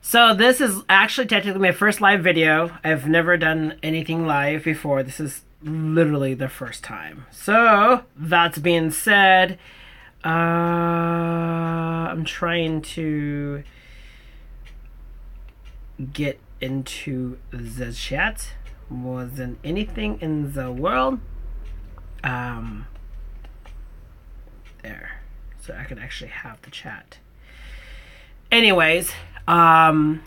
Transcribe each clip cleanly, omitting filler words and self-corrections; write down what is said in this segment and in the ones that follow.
So this is actually technically my first live video. I've never done anything live before. This is literally the first time. So that's being said, I'm trying to get into the chat more than anything in the world. There, so I can actually have the chat. Anyways, hi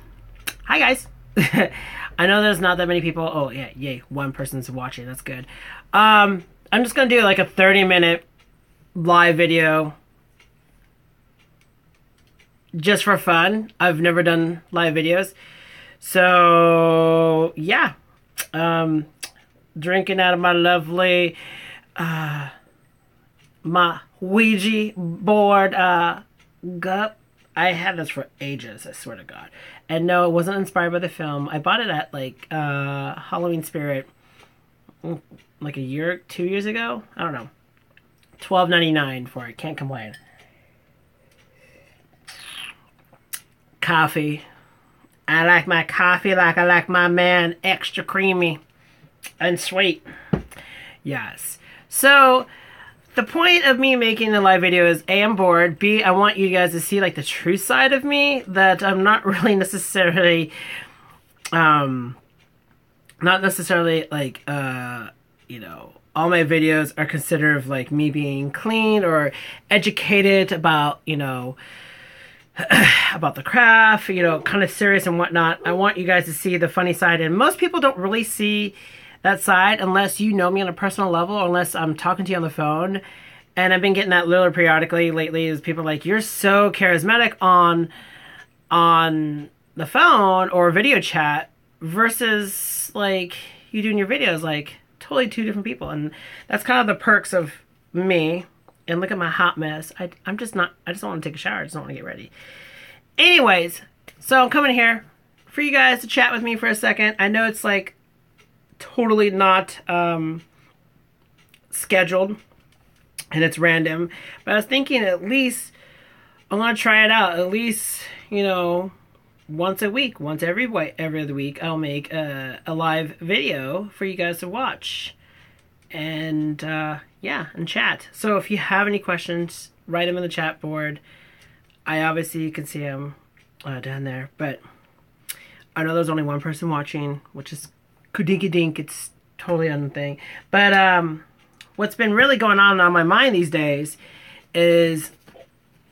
guys. I know there's not that many people. Oh yeah, yay, one person's watching. That's good. I'm just gonna do like a 30-minute live video just for fun. I've never done live videos, so yeah. Drinking out of my lovely my Ouija board cup. I had this for ages, I swear to God. And no, it wasn't inspired by the film. I bought it at like Halloween Spirit like 2 years ago. I don't know. $12.99 for it. Can't complain. Coffee. I like my coffee like I like my man, extra creamy and sweet. Yes. So the point of me making the live video is A, I'm bored. B, I want you guys to see like the true side of me that I'm not really necessarily, not necessarily like, you know, all my videos are considered of like me being clean or educated about, you know, about the craft, you know, kind of serious and whatnot. I want you guys to see the funny side, and most people don't really see that side unless you know me on a personal level, or unless I'm talking to you on the phone. And I've been getting that little periodically lately, is people like, you're so charismatic on the phone or video chat versus like you do in your videos, like totally two different people. And that's kind of the perks of me. And look at my hot mess. I just don't want to take a shower. I just don't want to get ready. Anyways, so I'm coming here for you guys to chat with me for a second. I know it's like totally not scheduled and it's random, but I was thinking at least I want to try it out. At least, you know, once a week, every other week, I'll make a live video for you guys to watch and yeah, and chat. So if you have any questions, write them in the chat board. I obviously can see them down there, but I know there's only one person watching, which is kudinky dink. It's totally on the thing. But what's been really going on my mind these days is,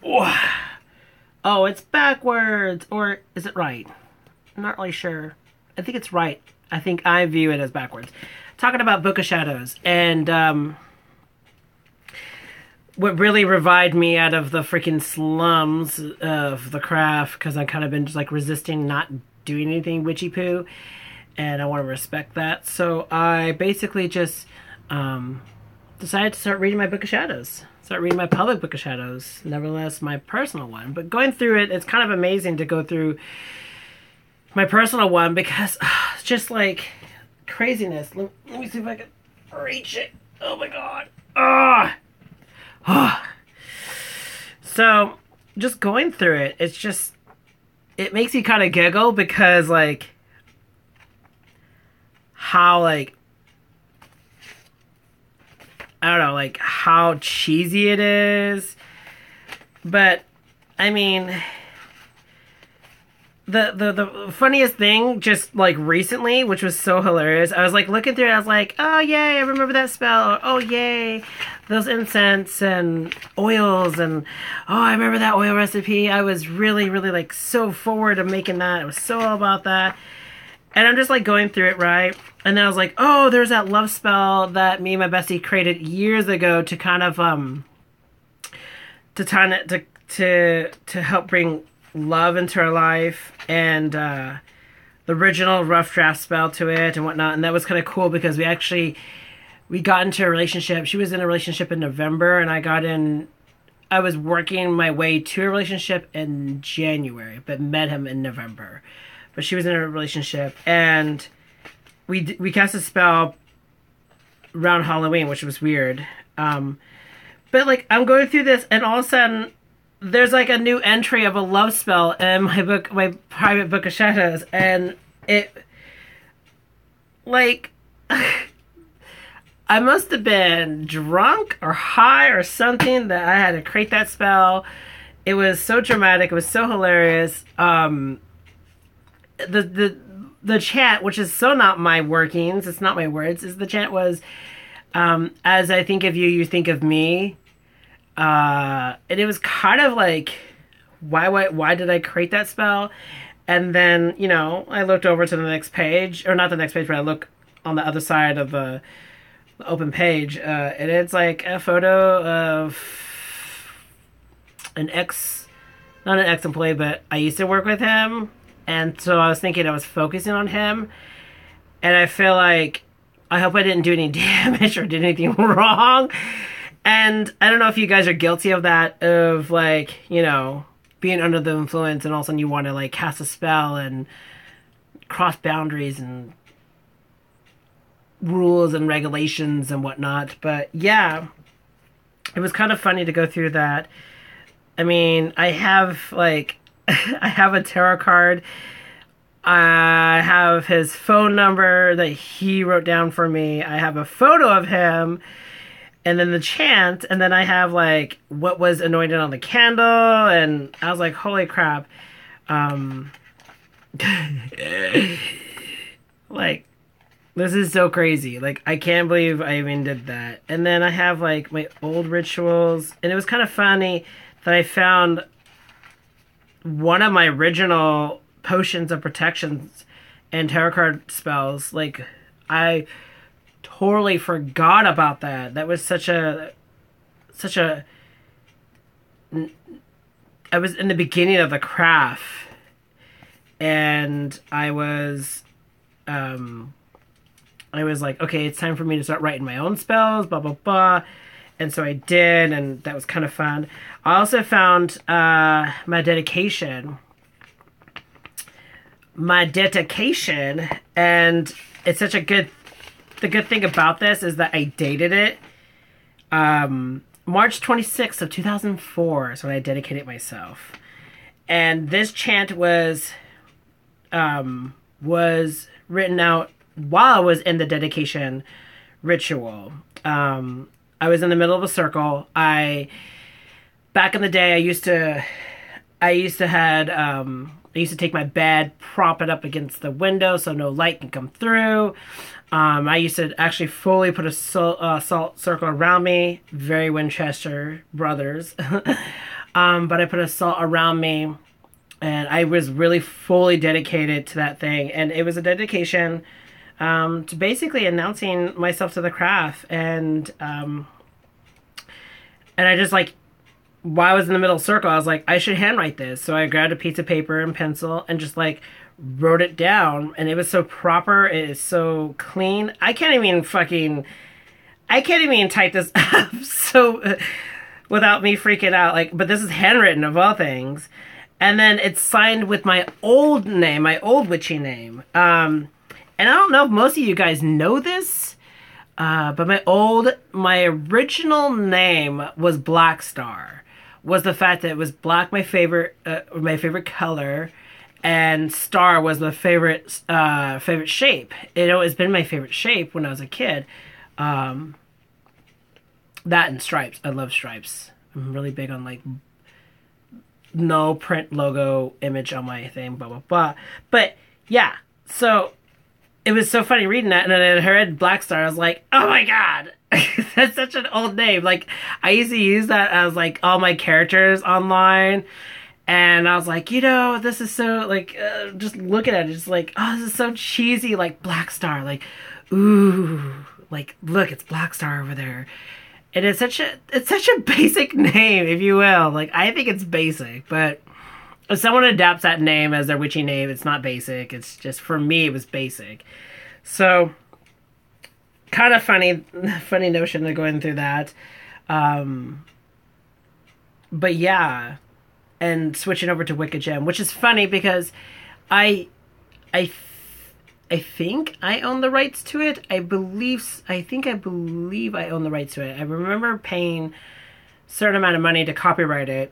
oh, it's backwards, or is it right? I'm not really sure. I think it's right. I think I view it as backwards. Talking about Book of Shadows, and what really revived me out of the freaking slums of the craft, because I kind of been just like resisting not doing anything witchy poo, and I want to respect that. So I basically just decided to start reading my Book of Shadows. Start reading my public Book of Shadows, nevertheless my personal one. But going through it, it's kind of amazing to go through my personal one, because it's just like craziness. Let me see if I can reach it. Oh my God. So just going through it, it's just, it makes you kind of giggle, because like how like, I don't know, like how cheesy it is. But I mean, the funniest thing just like recently, which was so hilarious, I was like looking through it, I was like, oh yay, I remember that spell, or, oh yay, those incense and oils, and oh, I remember that oil recipe. I was really like so forward to making that. I was so all about that. And I'm just like going through it, right? And then I was like, oh, there's that love spell that me and my bestie created years ago to kind of to help bring love into our life, and the original rough draft spell to it and whatnot. And that was kind of cool, because we got into a relationship. She was in a relationship in November, and I was working my way to a relationship in January, but met him in November. But she was in a relationship, and we cast a spell around Halloween, which was weird. But like, I'm going through this, and all of a sudden there's like a new entry of a love spell in my book, my private book of shadows, and it, like, I must have been drunk or high or something that I had to create that spell. It was so dramatic. It was so hilarious. The chant, which is so not my workings, it's not my words, is the chant was, as I think of you, you think of me. And it was kind of like, why did I create that spell? And then, you know, I looked over to the next page, or not the next page, but I look on the other side of the open page, and it's like a photo of not an ex-employee, but I used to work with him. And so I was thinking I was focusing on him. And I feel like, I hope I didn't do any damage or did anything wrong. And I don't know if you guys are guilty of that, of like, you know, being under the influence and all of a sudden you want to like cast a spell and cross boundaries and rules and regulations and whatnot. But yeah, it was kind of funny to go through that. I mean, I have like, I have a tarot card. I have his phone number that he wrote down for me. I have a photo of him. And then the chant. And then I have like what was anointed on the candle. And I was like, holy crap. Like, this is so crazy. Like, I can't believe I even did that. And then I have like my old rituals. And it was kind of funny that I found one of my original potions of protections and tarot card spells. Like, I totally forgot about that. That was such a I was in the beginning of the craft, and I was like, okay, it's time for me to start writing my own spells, blah blah blah. And so I did, and that was kind of fun. I also found my dedication. And it's such a good... The good thing about this is that I dated it. March 26th of 2004 is when I dedicated myself. And this chant was written out while I was in the dedication ritual. I was in the middle of a circle. Back in the day, I used to take my bed, prop it up against the window so no light can come through. I used to actually fully put a salt circle around me. Very Winchester brothers. But I put a salt around me, and I was really fully dedicated to that thing. And it was a dedication to basically announcing myself to the craft. And I just like, while I was in the middle circle, I was like, I should handwrite this. So I grabbed a piece of paper and pencil and just like wrote it down. And it was so proper. It is so clean. I can't even type this up so without me freaking out. Like, but this is handwritten of all things. And then it's signed with my old name, my old witchy name. And I don't know if most of you guys know this, but my original name was Black Star. Was the fact that it was black my favorite color, and star was my favorite shape. It always been my favorite shape when I was a kid. That and stripes. I love stripes. I'm really big on like no print logo image on my thing, blah blah blah. But yeah, so it was so funny reading that, and then I heard Black Star. I was like, oh my god. That's such an old name. Like, I used to use that as like all my characters online, and I was like, you know, this is so like just looking at it, just like, oh, this is so cheesy. Like Black Star, like, ooh, like look, it's Black Star over there. And it's such a basic name, if you will. Like, I think it's basic, but if someone adapts that name as their witchy name, it's not basic. It's just, for me, it was basic. So kind of funny notion of going through that. But yeah, and switching over to Wiccagem, which is funny because I think I own the rights to it. I believe I own the rights to it. I remember paying a certain amount of money to copyright it.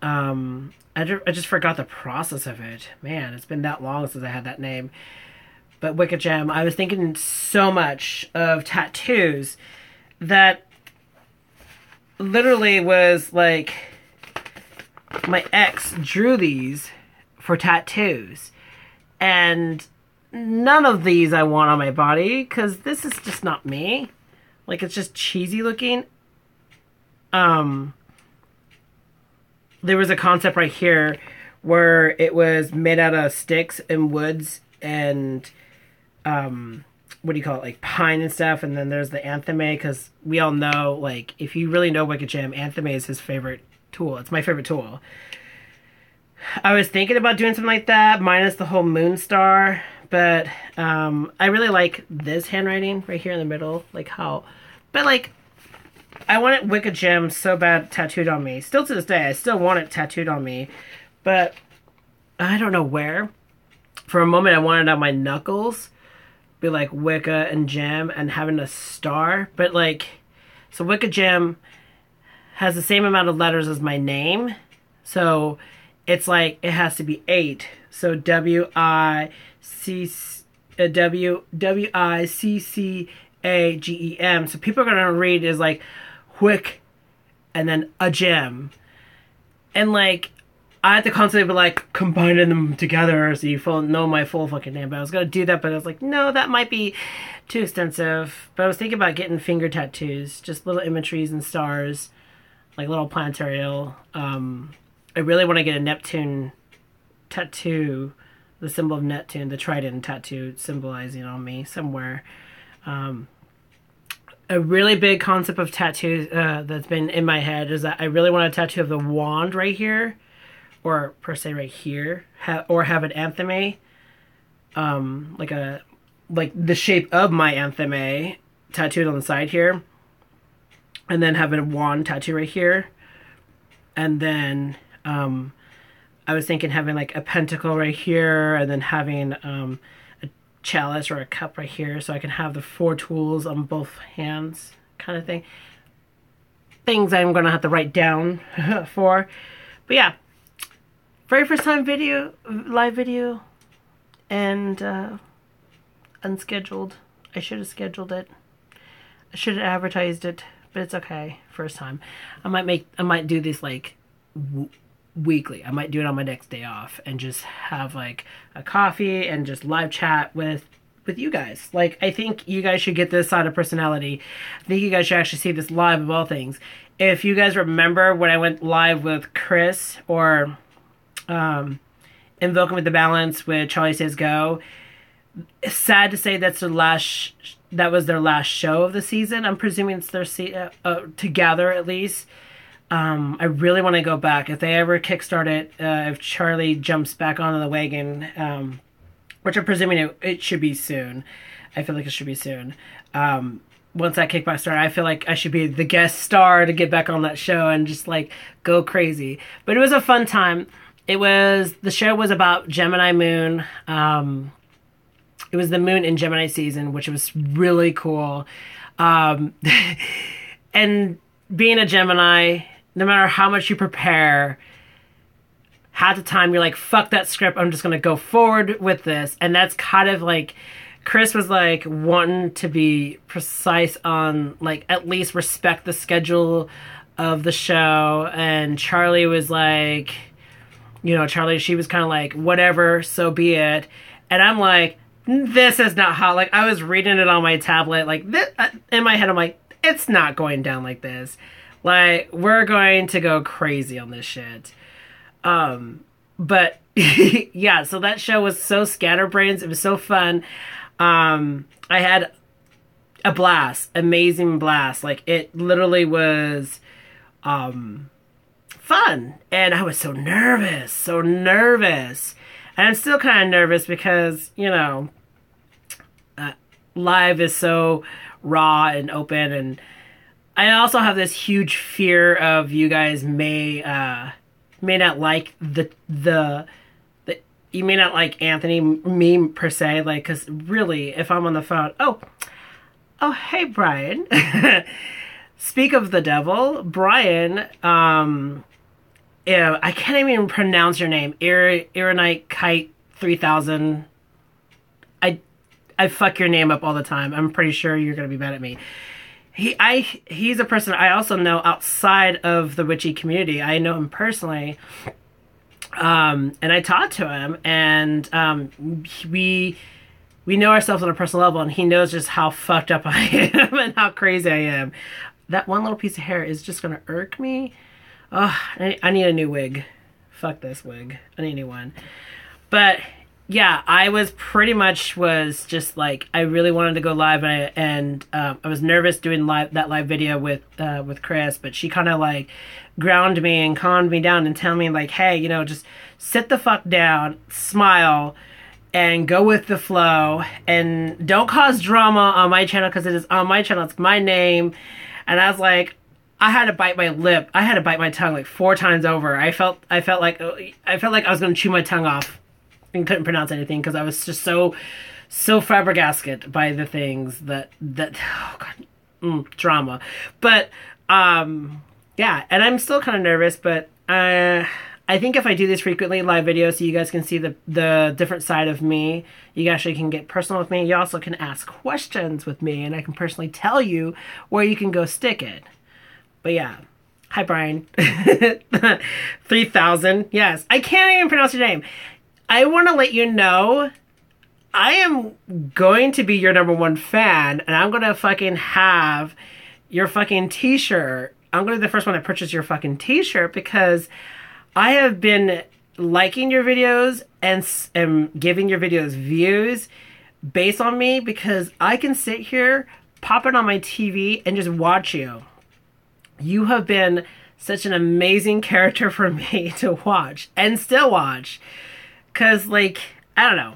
I just forgot the process of it. Man, it's been that long since I had that name. But Wiccagem, I was thinking so much of tattoos that literally was like, my ex drew these for tattoos. And none of these I want on my body, because this is just not me. Like, it's just cheesy looking. There was a concept right here where it was made out of sticks and woods and, what do you call it, like pine and stuff. And then there's the Anthony, because we all know, like, if you really know Wiccagem, Anthony is his favorite tool. It's my favorite tool. I was thinking about doing something like that, minus the whole moon star, but I really like this handwriting right here in the middle, like how, but like, I wanted Wiccagem so bad tattooed on me. Still to this day, I still want it tattooed on me, but I don't know where. For a moment, I wanted it on my knuckles, be like Wicca and Gem, and having a star, but like, so Wiccagem has the same amount of letters as my name, so it's like it has to be 8. So Wiccagem. So people are gonna read is like Wick and then a gem, and like I had to constantly be like combining them together so you know my full fucking name. But I was gonna do that, but I was like, no, that might be too extensive. But I was thinking about getting finger tattoos, just little imageries and stars, like little planetarial. I really want to get a Neptune tattoo, the symbol of Neptune, the trident tattoo symbolizing on me somewhere. A really big concept of tattoos that's been in my head is that I really want a tattoo of the wand right here, or per se right here, or have an Anthony, like the shape of my Anthony tattooed on the side here, and then have a wand tattoo right here, and then I was thinking having like a pentacle right here, and then having a chalice or a cup right here, so I can have the 4 tools on both hands, kind of thing. Things I'm gonna have to write down for. But yeah, very first time live video, and unscheduled. I should have scheduled it. I should have advertised it, but it's okay. First time. I might do this like weekly. I might do it on my next day off and just have like a coffee and just live chat with you guys. Like, I think you guys should get this side of personality. I think you guys should actually see this live of all things. If you guys remember when I went live with Chris, or Invoking with the Balance with Charlie Says Go, it's sad to say that was their last show of the season. I'm presuming it's their together at least. I really want to go back. If they ever kickstart it, if Charlie jumps back onto the wagon, which I'm presuming it should be soon. I feel like it should be soon. Once that kickback started, I feel like I should be the guest star to get back on that show and just like go crazy. But it was a fun time. The show was about Gemini moon. It was the moon in Gemini season, which was really cool. And being a Gemini, no matter how much you prepare, half the time you're like, fuck that script, I'm just going to go forward with this. And that's kind of like, Chris was like wanting to be precise on, like, at least respect the schedule of the show. And Charlie was like, she was kind of like, whatever, so be it. And I'm like, this is not how, like, I was reading it on my tablet, like, in my head, I'm like, it's not going down like this. Like, we're going to go crazy on this shit. But yeah, so that show was so scatterbrains. It was so fun. I had a blast, amazing blast. Like, it literally was, fun. And I was so nervous. And I'm still kind of nervous because, live is so raw and open, and I also have this huge fear of you guys may not like you may not like Anthony, me per se, like, because really, if I'm on the phone, oh, hey, Brian. Speak of the devil, Brian, Yeah, I can't even pronounce your name. Ironite Kite 3000. I fuck your name up all the time. I'm pretty sure you're gonna be mad at me. He's a person I also know outside of the witchy community. I know him personally. And I talked to him, and we know ourselves on a personal level, and he knows just how fucked up I am and how crazy I am. That one little piece of hair is just gonna irk me. Oh, I need a new wig. Fuck this wig. I need a new one. But yeah, I was just like, I really wanted to go live, and I was nervous doing that live video with Chris, but she kind of like ground me and calmed me down and tell me like, hey, you know, just sit the fuck down, smile, and go with the flow, and don't cause drama on my channel, because it is on my channel, it's my name. And I was like, I had to bite my lip, I had to bite my tongue like 4 times over. I felt like I was gonna chew my tongue off and couldn't pronounce anything, because I was just so flabbergasted by the things that oh god, drama. But yeah, and I'm still kind of nervous, but I think if I do this frequently, live videos, so you guys can see the different side of me, you actually can get personal with me. You also can ask questions with me, and I can personally tell you where you can go stick it. But yeah. Hi, Brian. 3000. Yes. I can't even pronounce your name. I want to let you know, I am going to be your #1 fan, and I'm going to fucking have your fucking t-shirt. I'm going to be the first one to purchase your fucking t-shirt, because I have been liking your videos and giving your videos views based on me, because I can sit here, pop it on my TV, and just watch you. You have been such an amazing character for me to watch, and still watch. Because, like, I don't know.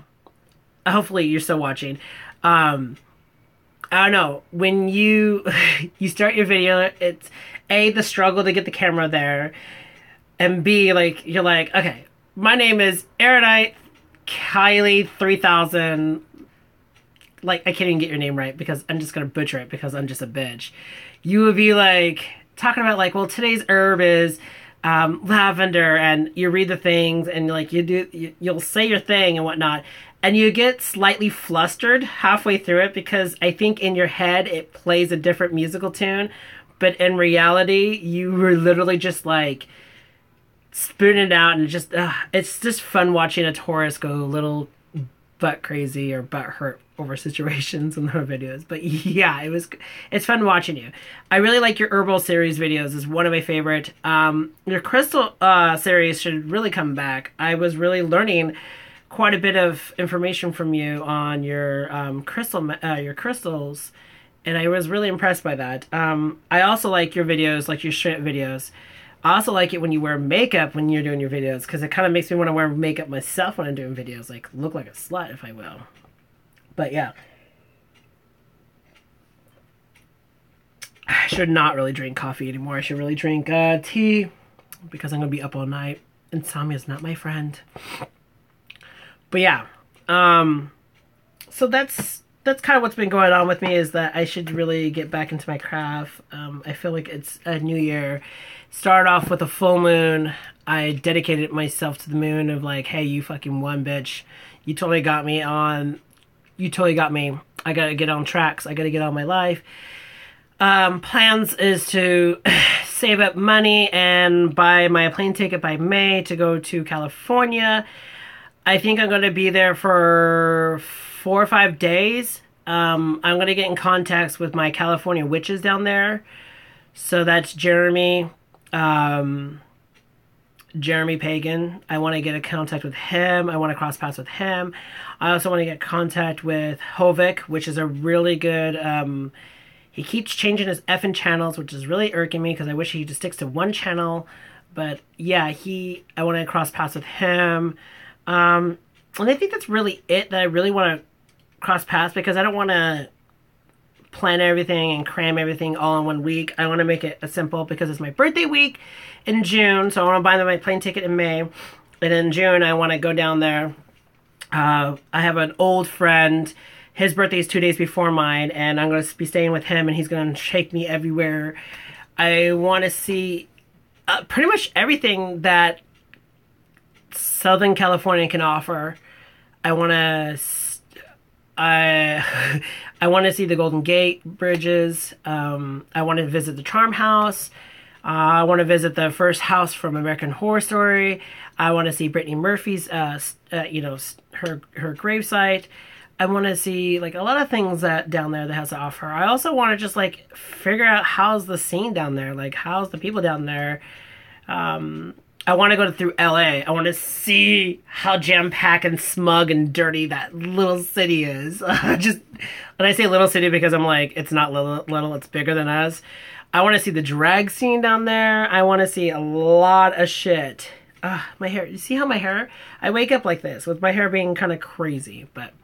Hopefully you're still watching. I don't know. When you start your video, it's A, the struggle to get the camera there. And B, like, you're like, okay, my name is Erudite Kylie 3000. Like, I can't even get your name right, because I'm just going to butcher it, because I'm just a bitch. You would be, like, talking about, like, well, today's herb is lavender, and you read the things, and like you'll say your thing and whatnot, and you get slightly flustered halfway through it, because I think in your head it plays a different musical tune, but in reality you were literally just like spitting it out, and it's just fun watching a Taurus go a little butt crazy or butt hurt over situations in their videos. But yeah, it's fun watching you. I really like your herbal series videos. It's one of my favorite. Your crystal series should really come back. I was really learning quite a bit of information from you on your crystals, and I was really impressed by that. I also like your videos, like your straight videos. I also like it when you wear makeup when you're doing your videos, because it kind of makes me want to wear makeup myself when I'm doing videos, like look like a slut, if I will. But yeah. I should not really drink coffee anymore. I should really drink tea, because I'm going to be up all night. Insomnia is not my friend. But yeah. So that's kind of what's been going on with me, is that I should really get back into my craft. I feel like it's a new year. Started off with a full moon. I dedicated myself to the moon of like, hey, you fucking won, bitch. You totally got me. I gotta get on tracks. I gotta get on my life. Plans is to save up money and buy my plane ticket by May to go to California. I think I'm gonna be there for 4 or 5 days. I'm gonna get in contact with my California witches down there. So that's Jeremy Pagan. I want to get in contact with him. I want to cross paths with him. I also want to get contact with Hovik, which is a really good, he keeps changing his effing channels, which is really irking me, because I wish he just sticks to one channel. But yeah, I want to cross paths with him. And I think that's really it that I really want to cross paths, because I don't want to plan everything and cram everything all in 1 week. I want to make it simple, because it's my birthday week in June, so I want to buy my plane ticket in May, and in June I want to go down there. I have an old friend, his birthday is 2 days before mine, and I'm going to be staying with him, and he's going to shake me everywhere. I want to see pretty much everything that Southern California can offer. I want to I want to see the Golden Gate bridges. I want to visit the Charm House. I want to visit the first house from American Horror Story. I want to see Brittany Murphy's, her gravesite. I want to see like a lot of things that down there that has to offer. I also want to just like figure out how's the scene down there, like how's the people down there. I want to go through LA. I want to see how jam-packed and smug and dirty that little city is. Just, and I say little city because I'm like, it's not little, it's bigger than us. I want to see the drag scene down there. I want to see a lot of shit. My hair, you see how my hair, I wake up like this with my hair being kind of crazy, but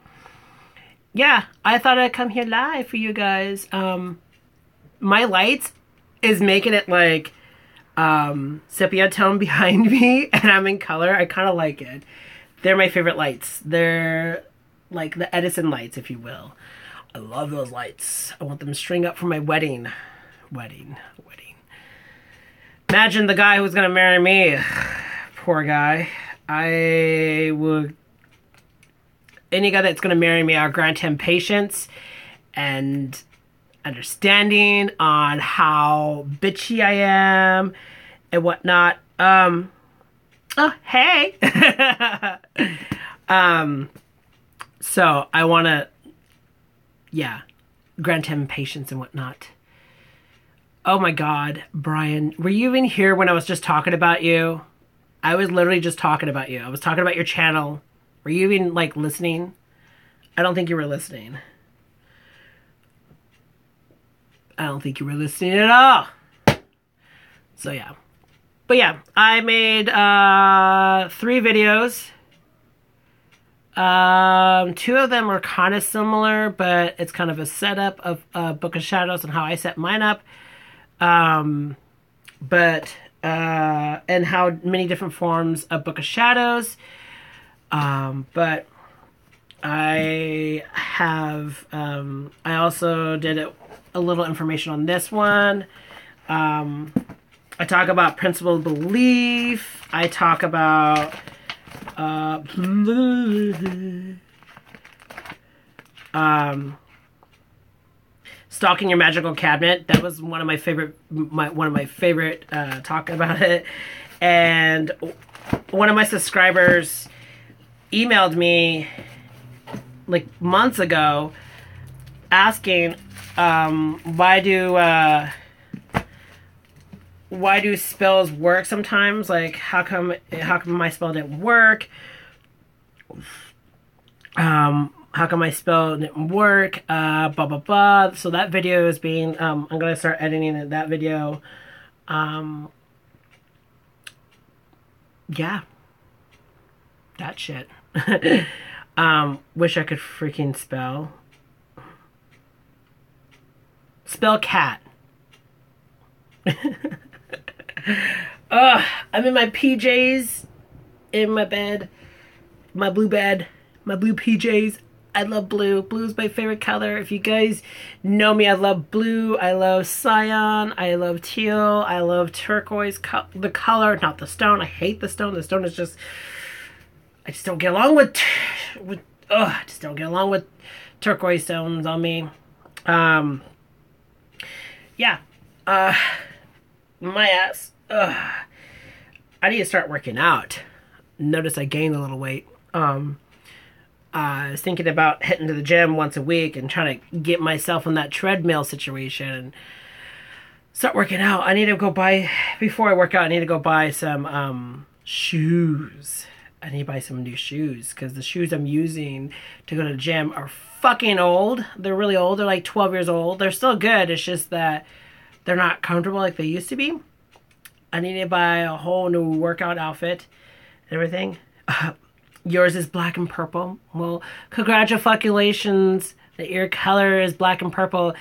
yeah, I thought I'd come here live for you guys. My lights is making it like sepia tone behind me, and I'm in color. I kind of like it. They're my favorite lights. They're like the Edison lights, if you will. I love those lights. I want them to string up for my wedding. Imagine the guy who's gonna marry me. Poor guy. Any guy that's gonna marry me, I'll grant him patience and understanding on how bitchy I am and whatnot. Oh, hey. So I want to, yeah, grant him patience and whatnot. Oh my God, Brian, were you even here when I was just talking about you? I was literally just talking about you. I was talking about your channel. Were you even like listening? I don't think you were listening. I don't think you were listening at all. So yeah. But yeah, I made 3 videos. 2 of them are kind of similar, but it's kind of a setup of Book of Shadows and how I set mine up. And how many different forms of Book of Shadows. But I have, I also did a little information on this one. I talk about principle of belief. I talk about stalking your magical cabinet. That was one of my favorite talk about it. And one of my subscribers emailed me like months ago asking why do spells work sometimes? Like how come my spell didn't work? How come my spell didn't work? Blah blah blah. So that video is being I'm gonna start editing that video. Yeah. That shit. Wish I could freaking spell. Spell cat. I'm in my PJs, in my bed, my blue PJs. I love blue. Blue's my favorite color. If you guys know me, I love blue. I love cyan. I love teal. I love turquoise. The color, not the stone. I hate the stone. The stone is just, I just don't get along with I just don't get along with turquoise stones on me. Yeah. My ass. I need to start working out. Notice I gained a little weight. I was thinking about heading to the gym once a week and trying to get myself in that treadmill situation and start working out. I need to go buy, before I work out, I need to go buy some shoes. I need to buy some new shoes because the shoes I'm using to go to the gym are fucking old. They're really old. They're like 12 years old. They're still good. It's just that they're not comfortable like they used to be. I need to buy a whole new workout outfit and everything. Yours is black and purple. Well, congratulations. Your color is black and purple.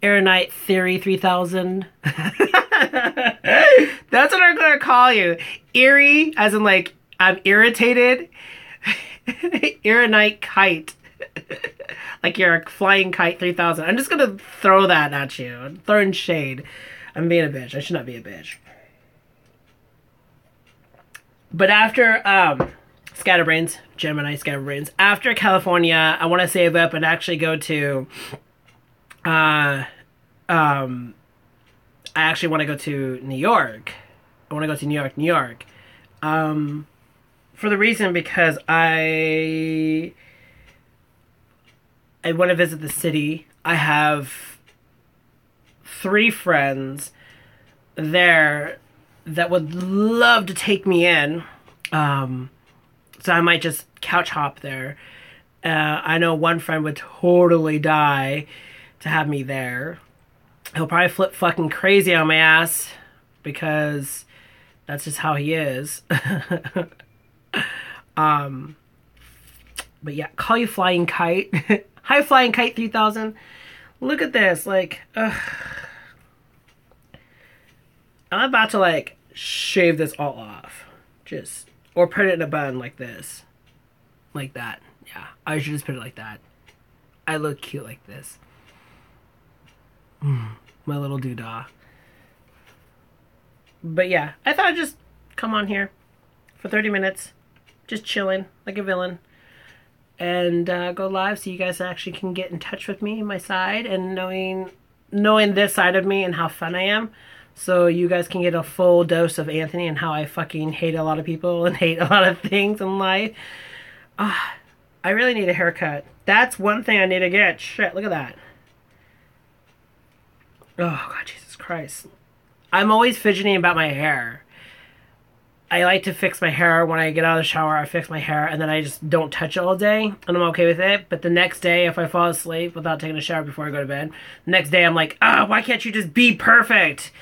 Aeronite Theory 3000. That's what I'm going to call you. Eerie, as in like, I'm irritated. Aeronite Kite. Like you're a flying kite 3000. I'm just going to throw that at you. I'm throwing shade. I'm being a bitch. I should not be a bitch. But after Scatterbrains, Gemini Scatterbrains, after California, I want to save up and actually go to I actually want to go to New York. I want to go to New York. For the reason because I want to visit the city. I have 3 friends there that would love to take me in. So I might just couch hop there. I know one friend would totally die to have me there. He'll probably flip fucking crazy on my ass because that's just how he is. But yeah, call you Flying Kite. Hi, Flying Kite 3000. Look at this, like, ugh. I'm about to, like, shave this all off. Or put it in a bun like this. Like that. Yeah, I should just put it like that. I look cute like this. My little doodah. But yeah, I thought I'd just come on here for 30 minutes. Just chilling like a villain. And go live so you guys actually can get in touch with me, my side, and knowing this side of me and how fun I am. So you guys can get a full dose of Anthony and how I fucking hate a lot of people and hate a lot of things in life. I really need a haircut. That's one thing I need to get. Shit, look at that. Oh, God, Jesus Christ. I'm always fidgeting about my hair. I like to fix my hair when I get out of the shower. I fix my hair and then I just don't touch it all day. And I'm okay with it. But the next day, if I fall asleep without taking a shower before I go to bed, the next day I'm like, why can't you just be perfect?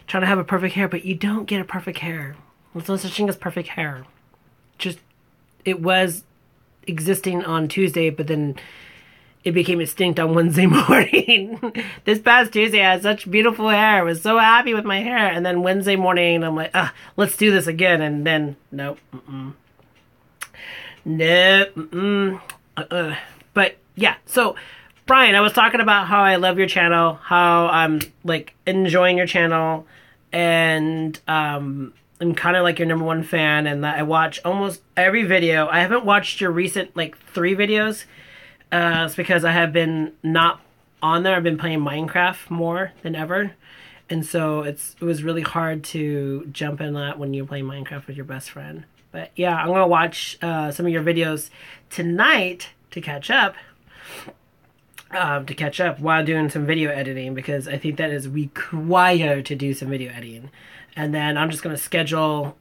Trying to have a perfect hair, but you don't get a perfect hair. There's no such thing as perfect hair. Just, it was existing on Tuesday, but then it became extinct on Wednesday morning. This past Tuesday, I had such beautiful hair. I was so happy with my hair. And then Wednesday morning, I'm like, let's do this again. And then, nope. Nope. But, yeah. So, Brian, I was talking about how I love your channel. How I'm, like, enjoying your channel. And, I'm kind of like your #1 fan. And that I watch almost every video. I haven't watched your recent, like, 3 videos. It's because I have been not on there. I've been playing Minecraft more than ever. And so it was really hard to jump in that when you're playing Minecraft with your best friend. But yeah, I'm going to watch some of your videos tonight to catch up. While doing some video editing. Because I think that is required to do some video editing. And then I'm just going to schedule...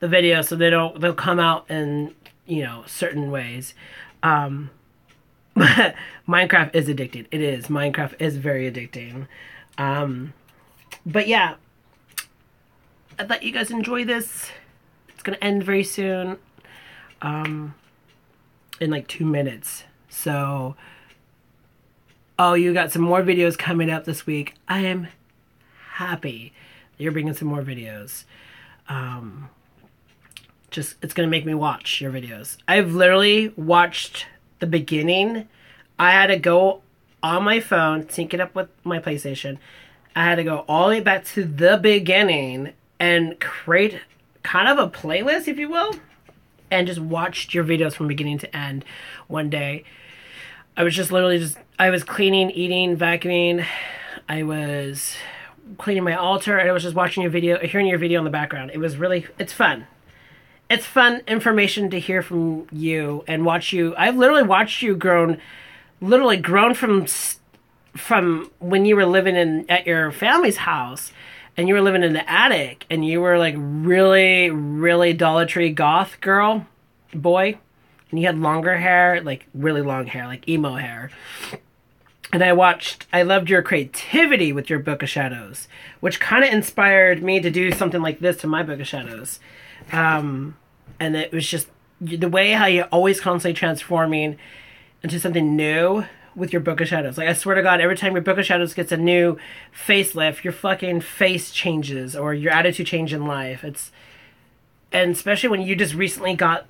the video so they'll come out in... certain ways. Minecraft is addicting. It is. Minecraft is very addicting. But yeah, I thought you guys enjoy this. It's gonna end very soon. In like 2 minutes. So, you got some more videos coming up this week. I am happy that you're bringing some more videos. It's going to make me watch your videos. I've literally watched the beginning. I had to go on my phone, sync it up with my PlayStation. I had to go all the way back to the beginning and create kind of a playlist, if you will. And just watched your videos from beginning to end one day. I was just literally I was cleaning, eating, vacuuming. I was cleaning my altar. And I was just watching your video, hearing your video in the background. It's fun. It's fun information to hear from you and watch you. I've literally watched you grown from when you were living at your family's house and you were living in the attic and you were like really, really Dollar Tree goth boy. And you had longer hair, like really long hair, like emo hair. And I loved your creativity with your Book of Shadows, which kind of inspired me to do something like this to my Book of Shadows. And it was just the way how you're always constantly transforming into something new with your Book of Shadows. Like, I swear to God, every time your Book of Shadows gets a new facelift, your fucking face changes or your attitude changes in life. And especially when you just recently got,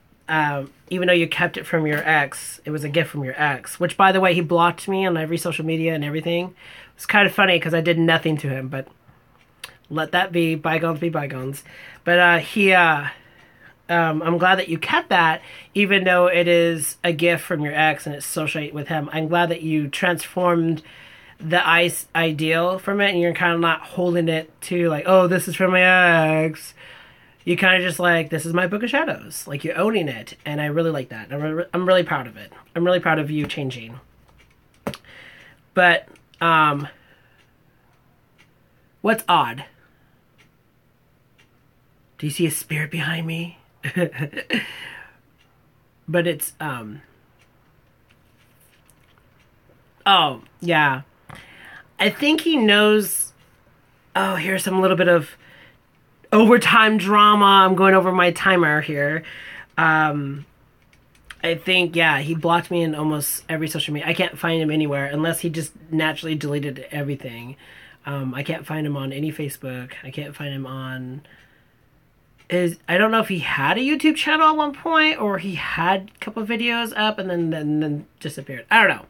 even though you kept it from your ex, it was a gift from your ex, which, by the way, he blocked me on every social media and everything. It's kind of funny because I did nothing to him, but let that be. Bygones be bygones. But I'm glad that you kept that, even though it is a gift from your ex and it's associated with him. I'm glad that you transformed the ideal from it, and you're kind of not holding it to like, oh, this is from my ex. You kind of just like, this is my book of shadows. Like, you're owning it, and I really like that. I'm really proud of it. I'm really proud of you changing. But what's odd? Do you see a spirit behind me? But it's oh yeah, I think he knows. Oh, here's some little bit of overtime drama. I'm going over my timer here. I think, yeah, he blocked me in almost every social media. I can't find him anywhere unless he just naturally deleted everything. I can't find him on any Facebook. I can't find him on I don't know if he had a YouTube channel at one point, or he had a couple of videos up and then disappeared. I don't know.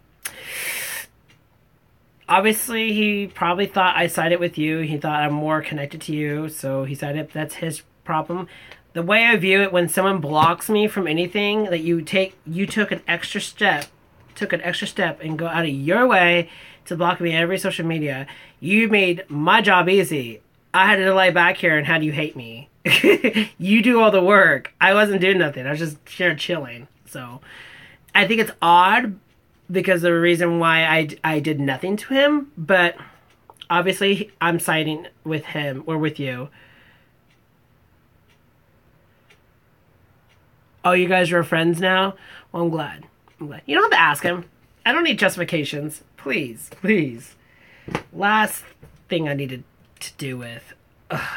Obviously, he probably thought I sided with you. He thought I'm more connected to you, so he sided. That's his problem. The way I view it, when someone blocks me from anything, that you took an extra step and go out of your way to block me on every social media. You made my job easy. I had to lay back here and had you hate me. You do all the work. I wasn't doing nothing. I was just here chilling. So I think it's odd because of the reason why I did nothing to him. But obviously I'm siding with him or with you. Oh, you guys are friends now? Well, I'm glad. You don't have to ask him. I don't need justifications. Please, please. Last thing I needed to do with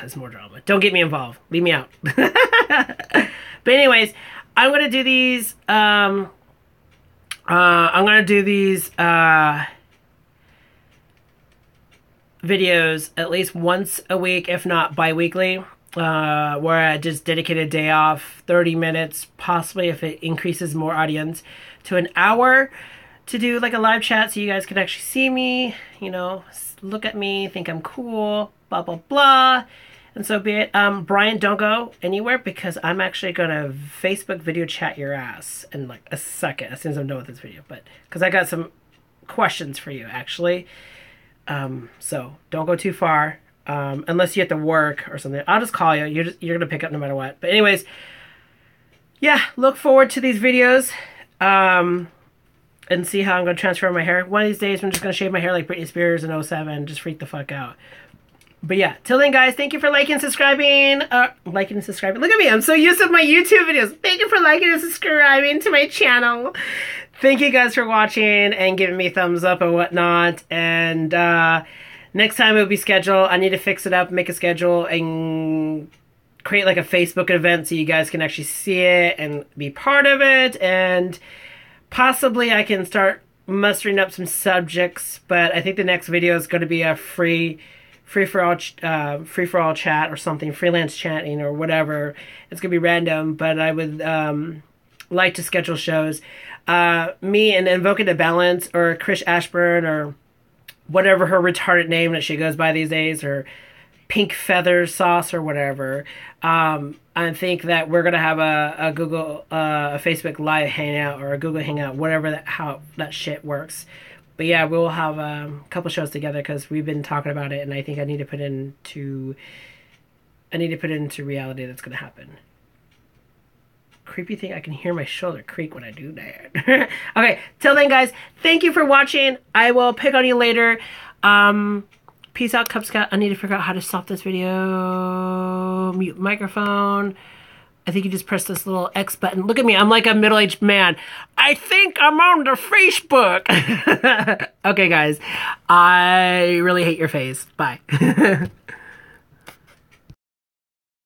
is more drama. Don't get me involved. Leave me out. But anyways, I'm gonna do these. I'm gonna do these videos at least once a week, if not bi-weekly, where I just dedicate a day off, 30 minutes, possibly if it increases more audience, to an hour, to do like a live chat so you guys can actually see me, you know, look at me, think I'm cool, blah, blah, blah. And so be it. Brian, don't go anywhere because I'm actually going to Facebook video chat your ass in like a second as soon as I'm done with this video. But because I got some questions for you, actually. So don't go too far unless you have to work or something. I'll just call you. You're going to pick up no matter what. But anyways, yeah, look forward to these videos. And see how I'm going to transfer my hair. One of these days, I'm just going to shave my hair like Britney Spears in 07. Just freak the fuck out. But yeah, till then, guys, thank you for liking and subscribing. Liking and subscribing. Look at me. I'm so used to my YouTube videos. Thank you for liking and subscribing to my channel. Thank you guys for watching and giving me thumbs up and whatnot. And next time it will be scheduled. I need to fix it up, make a schedule, and create like a Facebook event so you guys can actually see it and be part of it. And possibly I can start mustering up some subjects, but I think the next video is going to be a free for all chat or something, freelance chatting or whatever. It's going to be random, but I would like to schedule shows. Me and Invoking the Balance, or Chris Ashburn, or whatever her retarded name that she goes by these days, or Pink Feather Sauce or whatever. I think that we're gonna have a Google, a Facebook Live Hangout or a Google Hangout, whatever how that shit works. But yeah, we'll have a couple shows together because we've been talking about it, and I think I need to put into reality that's gonna happen. Creepy thing, I can hear my shoulder creak when I do that. Okay, till then, guys, thank you for watching. I will pick on you later. Peace out, Cub Scout. I need to figure out how to stop this video. Mute microphone. I think you just press this little X button. Look at me. I'm like a middle-aged man. I think I'm on the Facebook. Okay, guys. I really hate your face. Bye.